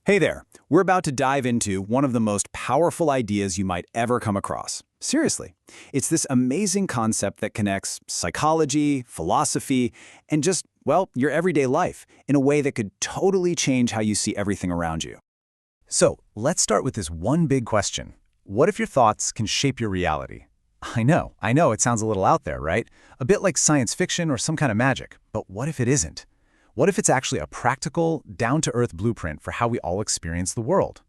Hey there, we're about to dive into one of the most powerful ideas you might ever come across. Seriously, it's this amazing concept that connects psychology, philosophy, and just, well, your everyday life in a way that could totally change how you see everything around you. So, let's start with this one big question. What if your thoughts can shape your reality? I know, it sounds a little out there, right? A bit like science fiction or some kind of magic, but what if it isn't? What if it's actually a practical, down-to-earth blueprint for how we all experience the world?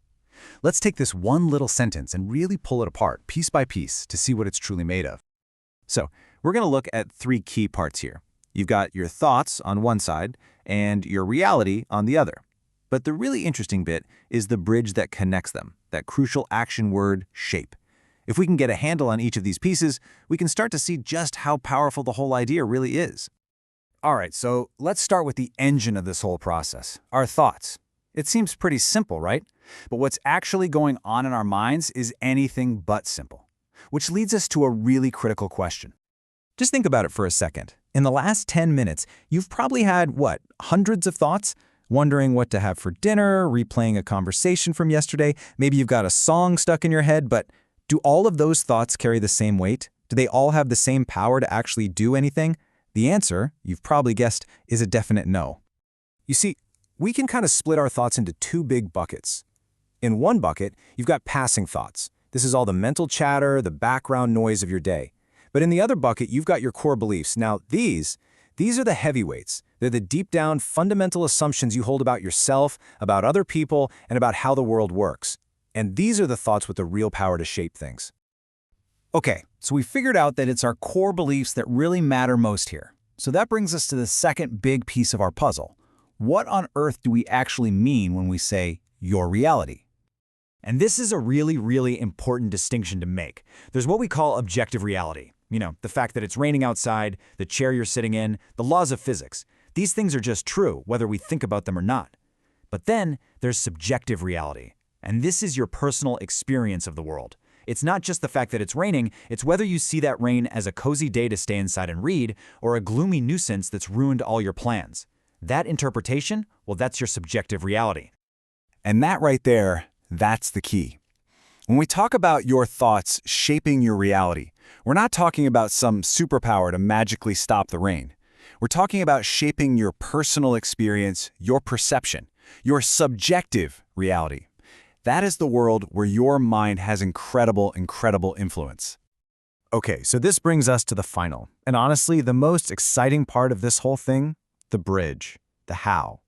Let's take this one little sentence and really pull it apart, piece by piece, to see what it's truly made of. So, we're going to look at three key parts here. You've got your thoughts on one side and your reality on the other. But the really interesting bit is the bridge that connects them, that crucial action word, shape. If we can get a handle on each of these pieces, we can start to see just how powerful the whole idea really is. All right, so let's start with the engine of this whole process, our thoughts. It seems pretty simple, right? But what's actually going on in our minds is anything but simple, which leads us to a really critical question. Just think about it for a second. In the last 10 minutes, you've probably had, hundreds of thoughts? Wondering what to have for dinner, replaying a conversation from yesterday, maybe you've got a song stuck in your head, but do all of those thoughts carry the same weight? Do they all have the same power to actually do anything? The answer, you've probably guessed, is a definite no. You see, we can kind of split our thoughts into two big buckets. In one bucket, you've got passing thoughts. This is all the mental chatter, the background noise of your day. But in the other bucket, you've got your core beliefs. Now, these are the heavyweights. They're the deep-down, fundamental assumptions you hold about yourself, about other people, and about how the world works. And these are the thoughts with the real power to shape things. Okay, so we figured out that it's our core beliefs that really matter most here. So that brings us to the second big piece of our puzzle. What on earth do we actually mean when we say, your reality? And this is a really, really important distinction to make. There's what we call objective reality. You know, the fact that it's raining outside, the chair you're sitting in, the laws of physics. These things are just true, whether we think about them or not. But then there's subjective reality. And this is your personal experience of the world. It's not just the fact that it's raining, it's whether you see that rain as a cozy day to stay inside and read, or a gloomy nuisance that's ruined all your plans. That interpretation, well, that's your subjective reality. And that right there, that's the key. When we talk about your thoughts shaping your reality, we're not talking about some superpower to magically stop the rain. We're talking about shaping your personal experience, your perception, your subjective reality. That is the world where your mind has incredible influence. Okay, so this brings us to the final, and honestly, the most exciting part of this whole thing, the bridge, the how.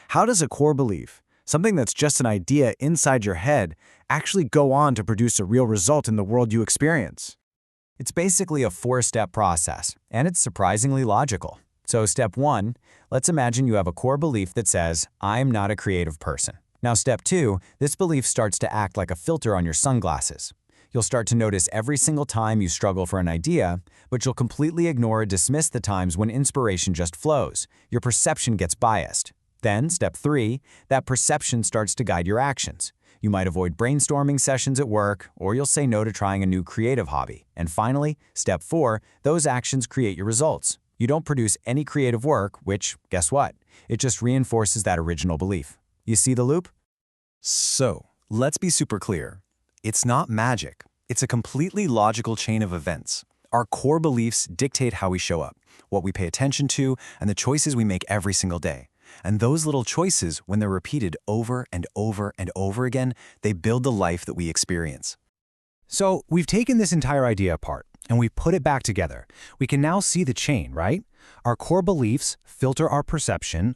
How does a core belief, something that's just an idea inside your head, actually go on to produce a real result in the world you experience? It's basically a four-step process, and it's surprisingly logical. So step one, let's imagine you have a core belief that says, I'm not a creative person. Now step two, this belief starts to act like a filter on your sunglasses. You'll start to notice every single time you struggle for an idea, but you'll completely ignore or dismiss the times when inspiration just flows. Your perception gets biased. Then, step three, that perception starts to guide your actions. You might avoid brainstorming sessions at work, or you'll say no to trying a new creative hobby. And finally, step four, those actions create your results. You don't produce any creative work, which, guess what? It just reinforces that original belief. You see the loop? So, let's be super clear. It's not magic. It's a completely logical chain of events. Our core beliefs dictate how we show up, what we pay attention to, and the choices we make every single day. And those little choices, when they're repeated over and over and over again, they build the life that we experience. So, we've taken this entire idea apart, and we've put it back together. We can now see the chain, right? Our core beliefs filter our perception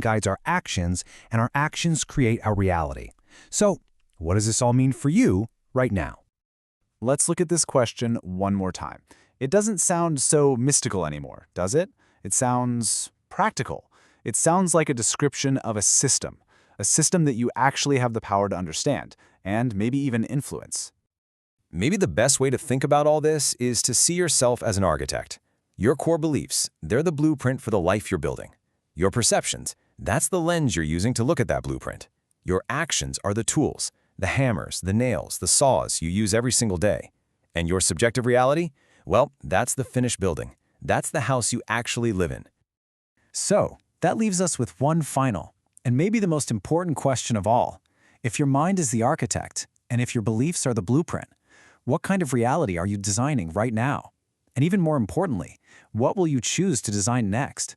guides our actions, and our actions create our reality. So, what does this all mean for you right now? Let's look at this question one more time. It doesn't sound so mystical anymore, does it? It sounds practical. It sounds like a description of a system that you actually have the power to understand, and maybe even influence. Maybe the best way to think about all this is to see yourself as an architect. Your core beliefs, they're the blueprint for the life you're building. Your perceptions, that's the lens you're using to look at that blueprint. Your actions are the tools, the hammers, the nails, the saws you use every single day. And your subjective reality? Well, that's the finished building. That's the house you actually live in. So, that leaves us with one final, And maybe the most important question of all, if your mind is the architect, and if your beliefs are the blueprint, what kind of reality are you designing right now? And even more importantly, what will you choose to design next?